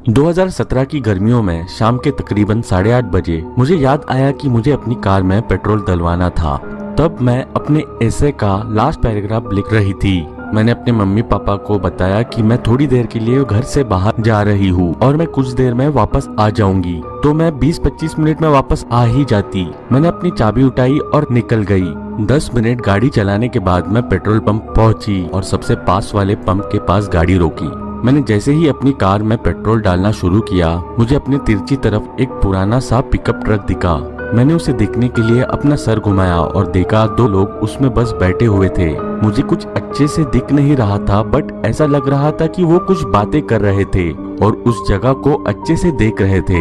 2017 की गर्मियों में शाम के तकरीबन 8:30 बजे मुझे याद आया कि मुझे अपनी कार में पेट्रोल डलवाना था। तब मैं अपने एसे का लास्ट पैराग्राफ लिख रही थी। मैंने अपने मम्मी पापा को बताया कि मैं थोड़ी देर के लिए घर से बाहर जा रही हूँ और मैं कुछ देर में वापस आ जाऊंगी। तो मैं 20-25 मिनट में वापस आ ही जाती। मैंने अपनी चाबी उठाई और निकल गई। 10 मिनट गाड़ी चलाने के बाद मैं पेट्रोल पंप पहुंची और सबसे पास वाले पंप के पास गाड़ी रोकी। मैंने जैसे ही अपनी कार में पेट्रोल डालना शुरू किया, मुझे अपनी तिरछी तरफ एक पुराना सा पिकअप ट्रक दिखा। मैंने उसे देखने के लिए अपना सर घुमाया और देखा 2 लोग उसमें बस बैठे हुए थे। मुझे कुछ अच्छे से दिख नहीं रहा था, बट ऐसा लग रहा था कि वो कुछ बातें कर रहे थे और उस जगह को अच्छे से देख रहे थे।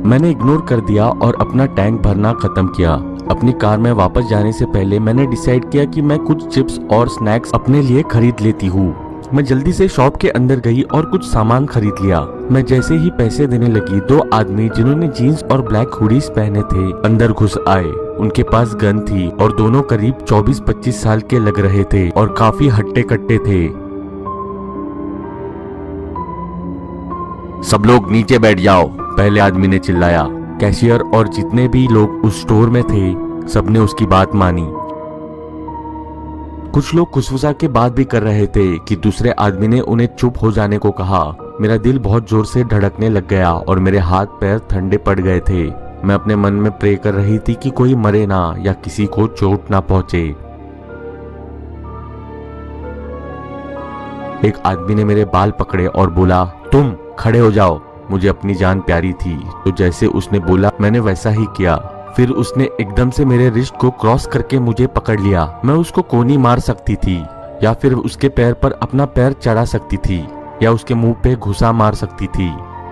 मैंने इग्नोर कर दिया और अपना टैंक भरना खत्म किया। अपनी कार में वापस जाने से पहले मैंने डिसाइड किया कि मैं कुछ चिप्स और स्नैक्स अपने लिए खरीद लेती हूँ। मैं जल्दी से शॉप के अंदर गई और कुछ सामान खरीद लिया। मैं जैसे ही पैसे देने लगी, 2 आदमी जिन्होंने जीन्स और ब्लैक हुडीज पहने थे अंदर घुस आए। उनके पास गन थी और दोनों करीब 24-25 साल के लग रहे थे और काफी हट्टे कट्टे थे। सब लोग नीचे बैठ जाओ, पहले आदमी ने चिल्लाया। कैशियर और जितने भी लोग उस स्टोर में थे, सबने उसकी बात मानी। कुछ लोग खुशफुसा के बात भी कर रहे थे कि दूसरे आदमी ने उन्हें चुप हो जाने को कहा। मेरा दिल बहुत जोर से धड़कने लग गया और मेरे हाथ पैर ठंडे पड़ गए थे। मैं अपने मन में प्रे कर रही थी कि कोई मरे ना या किसी को चोट ना पहुंचे। एक आदमी ने मेरे बाल पकड़े और बोला, तुम खड़े हो जाओ। मुझे अपनी जान प्यारी थी, तो जैसे उसने बोला मैंने वैसा ही किया। फिर उसने एकदम से मेरे रिस्ट को क्रॉस करके मुझे पकड़ लिया। मैं उसको कोनी मार सकती थी, या फिर उसके पैर पर अपना पैर चढ़ा सकती थी, या उसके मुंह पे घुसा मार सकती थी।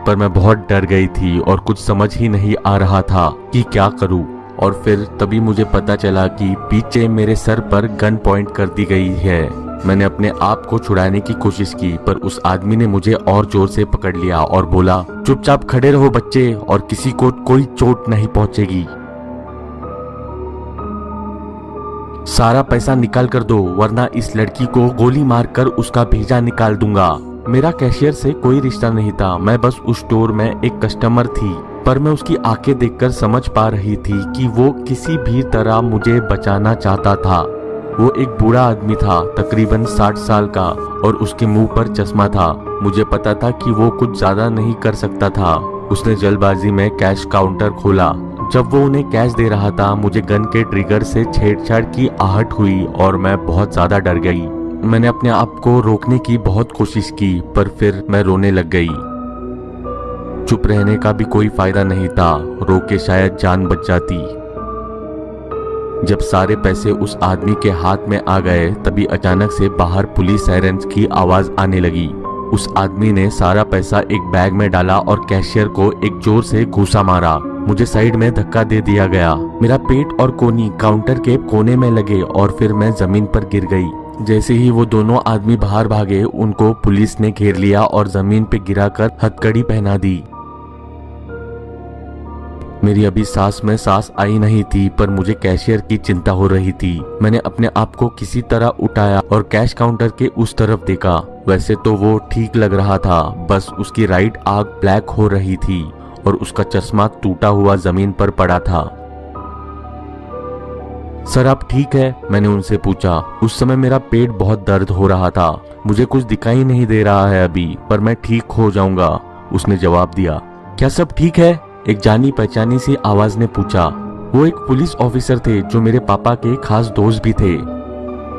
पर मैं बहुत डर गई थी और कुछ समझ ही नहीं आ रहा था कि क्या करूं। और फिर तभी मुझे पता चला कि पीछे मेरे सर पर गन पॉइंट कर दी गई है। मैंने अपने आप को छुड़ाने की कोशिश की, पर उस आदमी ने मुझे और जोर से पकड़ लिया और बोला, चुपचाप खड़े रहो बच्चे, और किसी को कोई चोट नहीं पहुंचेगी। सारा पैसा निकाल कर दो, वरना इस लड़की को गोली मारकर उसका भेजा निकाल दूंगा। मेरा कैशियर से कोई रिश्ता नहीं था, मैं बस उस स्टोर में एक कस्टमर थी। पर मैं उसकी आंखें देखकर समझ पा रही थी कि वो किसी भी तरह मुझे बचाना चाहता था। वो एक बूढ़ा आदमी था, तकरीबन 60 साल का, और उसके मुंह पर चश्मा था। मुझे पता था कि वो कुछ ज्यादा नहीं कर सकता था। उसने जल्दबाजी में कैश काउंटर खोला। जब वो उन्हें कैश दे रहा था, मुझे गन के ट्रिगर से छेड़छाड़ की आहट हुई और मैं बहुत ज्यादा डर गई। मैंने अपने आप को रोकने की बहुत कोशिश की, पर फिर मैं रोने लग गई। चुप रहने का भी कोई फायदा नहीं था, रो के शायद जान बच जाती। जब सारे पैसे उस आदमी के हाथ में आ गए, तभी अचानक से बाहर पुलिस सायरन्स की आवाज आने लगी। उस आदमी ने सारा पैसा एक बैग में डाला और कैशियर को एक जोर से घूसा मारा। मुझे साइड में धक्का दे दिया गया। मेरा पेट और कोनी काउंटर के कोने में लगे और फिर मैं जमीन पर गिर गई। जैसे ही वो दोनों आदमी बाहर भागे, उनको पुलिस ने घेर लिया और जमीन पे गिराकर हथकड़ी पहना दी। मेरी अभी सांस में सांस आई नहीं थी, पर मुझे कैशियर की चिंता हो रही थी। मैंने अपने आप को किसी तरह उठाया और कैश काउंटर के उस तरफ देखा। वैसे तो वो ठीक लग रहा था, बस उसकी राइट आंख ब्लैक हो रही थी और उसका चश्मा टूटा हुआ जमीन पर पड़ा था। सर आप ठीक है? मैंने उनसे पूछा। उस समय मेरा पेट बहुत दर्द हो रहा था। मुझे कुछ दिखाई नहीं दे रहा है अभी, पर मैं ठीक हो जाऊंगा, उसने जवाब दिया। क्या सब ठीक है? एक जानी पहचानी सी आवाज ने पूछा। वो एक पुलिस ऑफिसर थे जो मेरे पापा के खास दोस्त भी थे।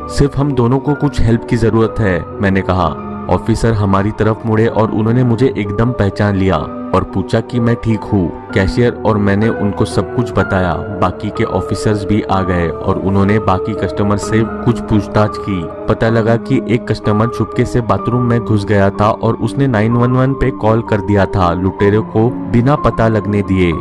सिर्फ हम दोनों को कुछ हेल्प की जरूरत है, मैंने कहा। ऑफिसर हमारी तरफ मुड़े और उन्होंने मुझे एकदम पहचान लिया और पूछा कि मैं ठीक हूँ। कैशियर और मैंने उनको सब कुछ बताया। बाकी के ऑफिसर्स भी आ गए और उन्होंने बाकी कस्टमर से कुछ पूछताछ की। पता लगा कि एक कस्टमर चुपके से बाथरूम में घुस गया था और उसने 911 पे कॉल कर दिया था, लुटेरों को बिना पता लगने दिए।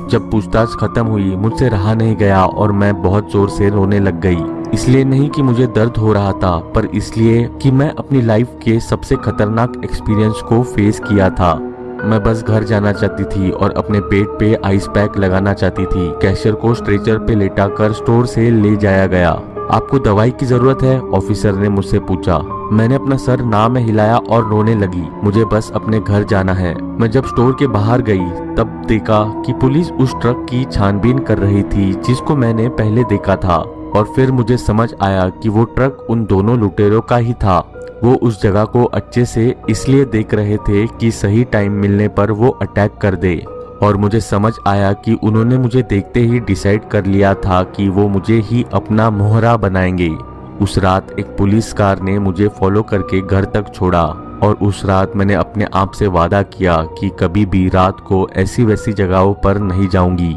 जब पूछताछ खत्म हुई, मुझसे रहा नहीं गया और मैं बहुत जोर से रोने लग गई। इसलिए नहीं कि मुझे दर्द हो रहा था, पर इसलिए कि मैं अपनी लाइफ के सबसे खतरनाक एक्सपीरियंस को फेस किया था। मैं बस घर जाना चाहती थी और अपने पेट पे आइस पैक लगाना चाहती थी। कैशियर को स्ट्रेचर पे लेटाकर स्टोर से ले जाया गया। आपको दवाई की जरूरत है? ऑफिसर ने मुझसे पूछा। मैंने अपना सर ना में हिलाया और रोने लगी। मुझे बस अपने घर जाना है। मैं जब स्टोर के बाहर गई तब देखा कि पुलिस उस ट्रक की छानबीन कर रही थी जिसको मैंने पहले देखा था, और फिर मुझे समझ आया कि वो ट्रक उन दोनों लुटेरों का ही था। वो उस जगह को अच्छे से इसलिए देख रहे थे कि सही टाइम मिलने पर वो अटैक कर दे, और मुझे समझ आया कि उन्होंने मुझे देखते ही डिसाइड कर लिया था कि वो मुझे ही अपना मोहरा बनाएंगे। उस रात एक पुलिस कार ने मुझे फॉलो करके घर तक छोड़ा, और उस रात मैंने अपने आप से वादा किया कि कभी भी रात को ऐसी वैसी जगहों पर नहीं जाऊंगी।